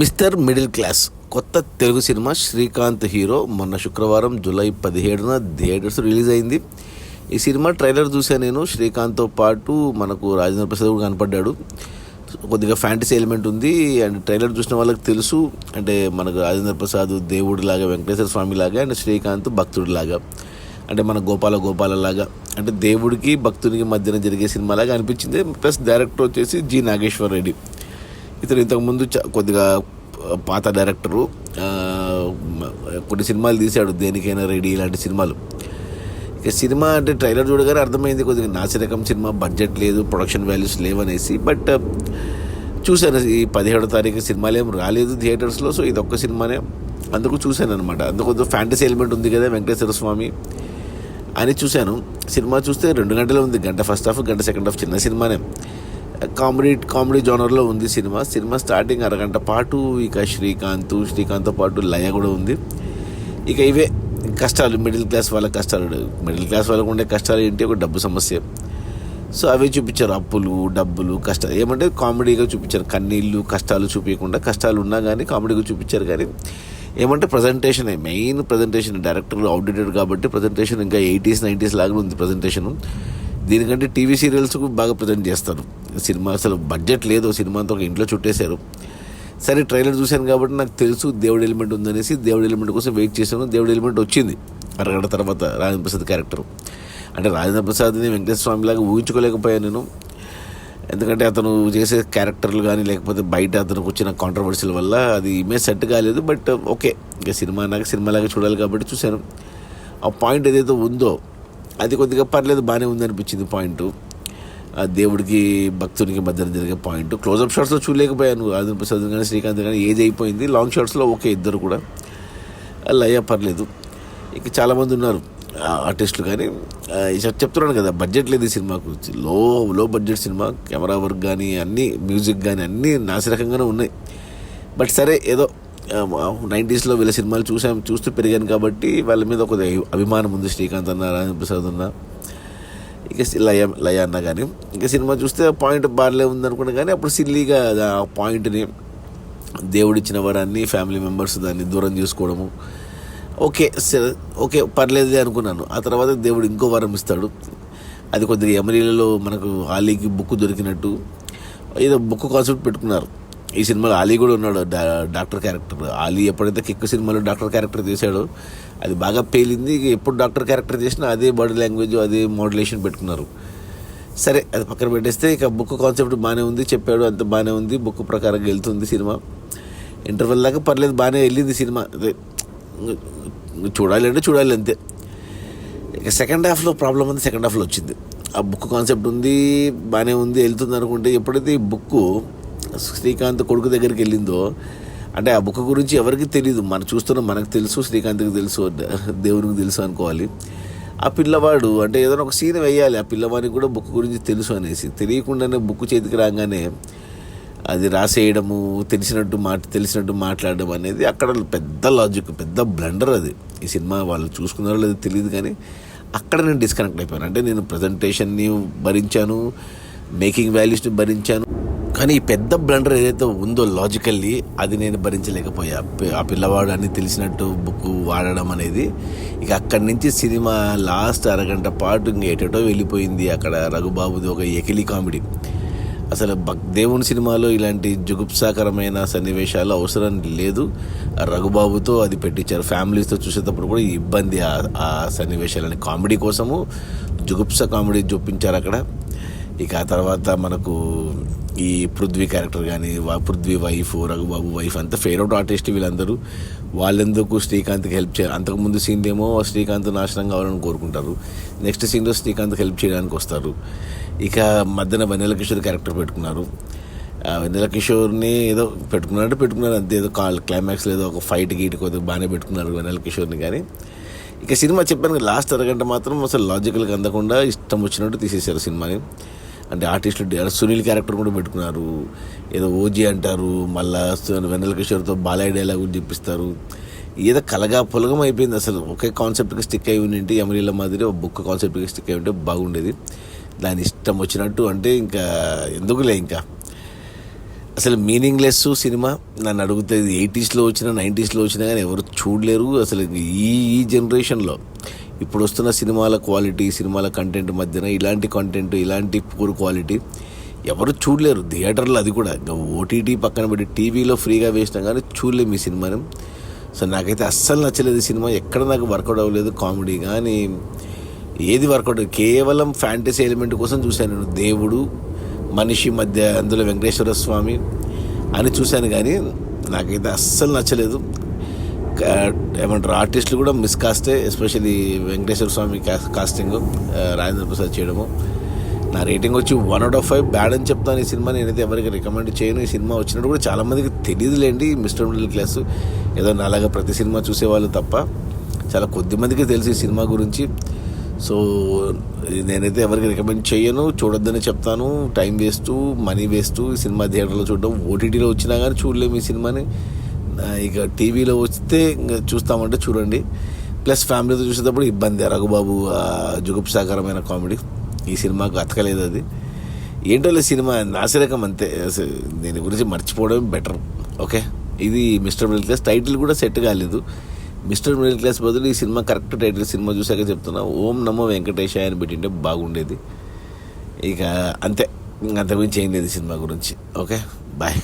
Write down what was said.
Mister middle class కొత్త Telugu cinema Srikanth hero మొన్న శుక్రవారం జూలై 17న థియేటర్స్ రిలీజ్ అయింది. ఈ సినిమా ట్రైలర్ చూశాను నేను. శ్రీకాంత్తో పాటు మనకు రాజేంద్ర ప్రసాద్ కూడా కనపడ్డాడు. కొద్దిగా ఫ్యాంటసీ ఎలిమెంట్ ఉంది. అండ్ ట్రైలర్ చూసిన వాళ్ళకి తెలుసు, అంటే మనకు రాజేంద్ర ప్రసాద్ దేవుడిలాగా, వెంకటేశ్వర స్వామి లాగా, అండ్ శ్రీకాంత్ భక్తుడిలాగా, అంటే మన గోపాల లాగా, అంటే దేవుడికి భక్తునికి మధ్యన జరిగే సినిమాలాగా అనిపించింది. ప్లస్ డైరెక్టర్ వచ్చేసి జి నాగేశ్వర్ రెడ్డి. ఇతను ఇంతకుముందు కొద్దిగా పాత డైరెక్టరు, కొన్ని సినిమాలు తీశాడు, దేనికైనా రెడీ ఇలాంటి సినిమాలు. ఇక సినిమా అంటే ట్రైలర్ చూడగానే అర్థమైంది కొద్దిగా నాసిరకం సినిమా, బడ్జెట్ లేదు, ప్రొడక్షన్ వాల్యూస్ లేవనేసి. బట్ చూశాను, ఈ 17వ తారీఖు సినిమాలు ఏం రాలేదు థియేటర్స్లో, సో ఇది ఒక్క సినిమానే, అందుకు చూశాను అనమాట. అందుకు కొద్దిగా ఫ్యాంటసీ ఎలిమెంట్ ఉంది కదా వెంకటేశ్వర స్వామి అని చూశాను. సినిమా చూస్తే 2 గంటలు ఉంది, గంట ఫస్ట్ హాఫ్, గంట సెకండ్ హాఫ్, చిన్న సినిమానే. కామెడీ జోనర్లో ఉంది సినిమా స్టార్టింగ్ అరగంట పాటు ఇక శ్రీకాంత్తో పాటు లయ కూడా ఉంది. ఇక ఇవే కష్టాలు, మిడిల్ క్లాస్ వాళ్ళ కష్టాలు. మిడిల్ క్లాస్ వాళ్ళకు ఉండే కష్టాలు ఏంటి? ఒక డబ్బు సమస్య. సో అవే చూపించారు, అప్పులు, డబ్బులు, కష్టాలు. ఏమంటే కామెడీగా చూపించారు, కన్నీళ్ళు కష్టాలు చూపించకుండా, కష్టాలు ఉన్నా కానీ కామెడీగా చూపించారు. కానీ ఏమంటే ప్రజెంటేషనే మెయిన్. ప్రజెంటేషన్ డైరెక్టర్ అవుట్డేటెడ్ కాబట్టి ప్రజెంటేషన్ ఇంకా 80s 90s లాగా ఉంది ప్రజెంటేషను. దీనికంటే టీవీ సీరియల్స్కు బాగా ప్రజెంట్ చేస్తారు. సినిమా అసలు బడ్జెట్ లేదు, సినిమాతో ఒక ఇంట్లో చుట్టేశారు. సరే ట్రైలర్ చూశాను కాబట్టి నాకు తెలుసు దేవుడి ఎలిమెంట్ ఉందనేసి దేవుడి ఎలిమెంట్ కోసం వెయిట్ చేశాను. దేవుడి ఎలిమెంట్ వచ్చింది అరగంట తర్వాత. రాజేంద్ర ప్రసాద్ క్యారెక్టర్, అంటే రాజేంద్ర ప్రసాద్ని వెంకటేశ్వర స్వామిలాగా ఊహించుకోలేకపోయాను నేను. ఎందుకంటే అతను చేసే క్యారెక్టర్లు కానీ, లేకపోతే బయట అతనికి వచ్చిన కాంట్రవర్సీల వల్ల అది ఇమేజ్ సెట్ కాలేదు. బట్ ఓకే, ఇంకా సినిమాలాగా చూడాలి కాబట్టి చూశాను. ఆ పాయింట్ ఏదైతే ఉందో అది కొద్దిగా పర్లేదు, బాగానే ఉందనిపించింది పాయింట్. ఆ దేవుడికి భక్తునికి మధ్యన జరిగే పాయింట్. క్లోజప్ షాట్స్లో చూడలేకపోయాను రాజేంద్ర ప్రసాద్ కానీ శ్రీకాంత్ కానీ, ఏజ్ అయిపోయింది. లాంగ్ షాట్స్లో ఓకే, ఇద్దరు కూడా లయ పర్లేదు. ఇక చాలామంది ఉన్నారు ఆర్టిస్టులు. కానీ చెప్తున్నాను కదా, బడ్జెట్ లేదు ఈ సినిమా గురించి. లో బడ్జెట్ సినిమా, కెమెరా వర్క్ కానీ, అన్నీ మ్యూజిక్ కానీ అన్నీ నాసిరకంగానే ఉన్నాయి. బట్ సరే, ఏదో 90sలో వీళ్ళ సినిమాలు చూస్తూ పెరిగాను కాబట్టి వాళ్ళ మీద ఒక అభిమానం ఉంది. శ్రీకాంత్ అన్న, రాజేంద్ర ప్రసాద్ అన్న, ఇక లయ అన్న. కానీ ఇక సినిమా చూస్తే పాయింట్ బాగాలే ఉందనుకున్నా, కానీ అప్పుడు సిల్లీగా ఆ పాయింట్ని, దేవుడిచ్చిన వరాన్ని ఫ్యామిలీ మెంబర్స్ దాన్ని దూరం చేసుకోవడము, ఓకే పర్లేదే అనుకున్నాను. ఆ తర్వాత దేవుడు ఇంకో వరం ఇస్తాడు. అది కొద్దిగా ఎమరీలలో మనకు ఆలీకి బుక్ దొరికినట్టు ఏదో బుక్ కాన్సెప్ట్ పెట్టుకున్నారు. ఈ సినిమాలో ఆలీ కూడా ఉన్నాడు, డాక్టర్ క్యారెక్టర్. ఆలీ ఎప్పుడైతే కిక్ సినిమాలో డాక్టర్ క్యారెక్టర్ చేశాడో అది బాగా పేలింది. ఎప్పుడు డాక్టర్ క్యారెక్టర్ చేసినా అదే బాడీ లాంగ్వేజ్, అదే మోడ్యులేషన్ పెట్టుకున్నారు. సరే అది పక్కన పెట్టేస్తే, ఇక బుక్ కాన్సెప్ట్ బాగానే ఉంది, చెప్పాడు, అంత బాగానే ఉంది, బుక్ ప్రకారంగా వెళ్తుంది సినిమా. ఇంటర్వెల్ దాకా పర్లేదు, బాగానే వెళ్ళింది సినిమా. అదే చూడాలి అంతే. ఇక సెకండ్ హాఫ్లో ప్రాబ్లం ఉంది. సెకండ్ హాఫ్లో వచ్చింది, ఆ బుక్ కాన్సెప్ట్ ఉంది, బాగానే ఉంది, వెళ్తుంది అనుకుంటే, ఎప్పుడైతే ఈ బుక్ శ్రీకాంత్ కొడుకు దగ్గరికి వెళ్ళిందో, అంటే ఆ బుక్ గురించి ఎవరికి తెలియదు, మనం చూస్తున్నాం, మనకు తెలుసు, శ్రీకాంత్కి తెలుసు, దేవునికి తెలుసు అనుకోవాలి. ఆ పిల్లవాడు అంటే ఏదైనా ఒక సీన్ వేయాలి, ఆ పిల్లవాడికి కూడా బుక్ గురించి తెలుసు అనేసి. తెలియకుండానే బుక్ చేతికి రాగానే అది రాసేయడము, తెలిసినట్టు మాట్లాడడం అనేది అక్కడ పెద్ద లాజిక్, పెద్ద బ్లండర్ అది. ఈ సినిమా వాళ్ళు చూసుకున్నారో లేదో తెలియదు, కానీ అక్కడ నేను డిస్కనెక్ట్ అయిపోయాను. అంటే నేను ప్రజెంటేషన్ని భరించాను, మేకింగ్ వాల్యూస్ని భరించాను, కానీ ఈ పెద్ద బ్లండర్ ఏదైతే ఉందో లాజికల్లీ, అది నేను భరించలేకపోయా. ఆ పిల్లవాడు అన్ని తెలిసినట్టు బుక్ వాడడం అనేది. ఇక అక్కడి నుంచి సినిమా లాస్ట్ అరగంట పాటు ఇంక ఎటో వెళ్ళిపోయింది. అక్కడ రఘుబాబుది ఒక ఎకిలి కామెడీ. అసలు దేవుని సినిమాలో ఇలాంటి జుగుప్సాకరమైన సన్నివేశాలు అవసరం లేదు. రఘుబాబుతో అది పెట్టించారు. ఫ్యామిలీస్తో చూసేటప్పుడు కూడా ఇబ్బంది ఆ సన్నివేశాలని. కామెడీ కోసము జుగుప్స కామెడీ చూపించారు అక్కడ. ఇక ఆ తర్వాత మనకు ఈ పృథ్వీ క్యారెక్టర్ కానీ, పృథ్వీ వైఫ్, రఘుబాబు వైఫ్ అంతా ఫేవరెట్ ఆర్టిస్ట్ వీళ్ళందరూ. వాళ్ళెందుకు శ్రీకాంత్కి హెల్ప్ చేయాలి? అంతకుముందు సీన్ ఏమో శ్రీకాంత్ నాశనం కావాలని కోరుకుంటారు, నెక్స్ట్ సీన్లో శ్రీకాంత్కి హెల్ప్ చేయడానికి వస్తారు. ఇక మధ్యన వెన్నెల కిషోర్ క్యారెక్టర్ పెట్టుకున్నారు. వెన్నెల కిషోర్ని ఏదో పెట్టుకున్నారు అంతే. ఏదో క్లైమాక్స్లో ఏదో ఒక ఫైట్ గీట్ కొద్దిగా బాగానే పెట్టుకున్నారు వెన్నెల కిషోర్ని. కానీ ఇక సినిమా చెప్పాను, లాస్ట్ అరగంట మాత్రం అసలు లాజికల్గా అందకుండా ఇష్టం వచ్చినట్టు తీసేశారు సినిమాని. అంటే ఆర్టిస్టులు సునీల్ క్యారెక్టర్ కూడా పెట్టుకున్నారు, ఏదో ఓజీ అంటారు, మళ్ళా వెన్నెల కిషోర్తో బాలయ్య డైలాగ్ చెప్పిస్తారు. ఏదో పొలగం అయిపోయింది. అసలు ఒకే కాన్సెప్ట్కి స్టిక్ అయి ఉండి, ఎమరీల మాదిరి ఒక బుక్ కాన్సెప్ట్కి స్టిక్ అయి ఉంటే బాగుండేది. దాని ఇష్టం వచ్చినట్టు అంటే ఇంకా ఎందుకులే. ఇంకా అసలు మీనింగ్లెస్ సినిమా. నన్ను అడిగితే 80s వచ్చినా 90s వచ్చినా కానీ ఎవరు చూడలేరు. అసలు ఈ జనరేషన్లో ఇప్పుడు వస్తున్న సినిమాల క్వాలిటీ, సినిమాల కంటెంట్ మధ్యన ఇలాంటి కంటెంట్, ఇలాంటి పూర్ క్వాలిటీ ఎవరు చూడలేరు థియేటర్లో. అది కూడా ఇంకా ఓటీటీ పక్కన పెట్టి టీవీలో ఫ్రీగా వేసినా కానీ చూడలేము ఈ సినిమాని. సో నాకైతే అస్సలు నచ్చలేదు ఈ సినిమా. ఎక్కడ నాకు వర్కౌట్ అవ్వలేదు. కామెడీ కానీ ఏది వర్కౌట్, కేవలం ఫ్యాంటసీ ఎలిమెంట్ కోసం చూశాను నేను. దేవుడు మనిషి మధ్య అందులో వెంకటేశ్వర స్వామి అని చూశాను కానీ నాకైతే అస్సలు నచ్చలేదు. ఏమంటారు, ఆర్టిస్టులు కూడా మిస్కాస్టే, ఎస్పెషల్లీ వెంకటేశ్వర స్వామి కాస్టింగ్, రాజేంద్ర ప్రసాద్ చేయడము. నా రేటింగ్ వచ్చి 1/5 బ్యాడ్ అని చెప్తాను. ఈ సినిమా నేనైతే ఎవరికి రికమెండ్ చేయను. ఈ సినిమా వచ్చినట్టు కూడా చాలామందికి తెలియదులేండి. మిస్టర్ మిడిల్ క్లాస్ ఏదో నాలాగా ప్రతి సినిమా చూసేవాళ్ళు తప్ప చాలా కొద్ది మందికి తెలుసు ఈ సినిమా గురించి. సో నేనైతే ఎవరికి రికమెండ్ చేయను, చూడొద్దని చెప్తాను. Time waste, money waste. ఈ సినిమా థియేటర్లో చూడడం, ఓటీటీలో వచ్చినా కానీ చూడలేము ఈ సినిమాని. ఇక టీవీలో వస్తే ఇంకా చూస్తామంటే చూడండి. ప్లస్ ఫ్యామిలీతో చూసేటప్పుడు ఇబ్బంది. రఘుబాబు జుగుప్సాకరమైన కామెడీ ఈ సినిమాకు అతకలేదు. అది ఏంటో సినిమా నాసిరకం అంతే. దీని గురించి మర్చిపోవడం బెటర్. ఓకే, ఇది మిస్టర్ మిడిల్ క్లాస్. టైటిల్ కూడా సెట్ కాలేదు. మిస్టర్ మిడిల్ క్లాస్ బదులు ఈ సినిమా కరెక్ట్ టైటిల్ సినిమా చూసాక చెప్తున్నా, ఓం నమో వెంకటేశాయ అని పెట్టింటే బాగుండేది. ఇక అంతే, అంతకుమించి ఏం లేదు సినిమా గురించి. Okay, bye.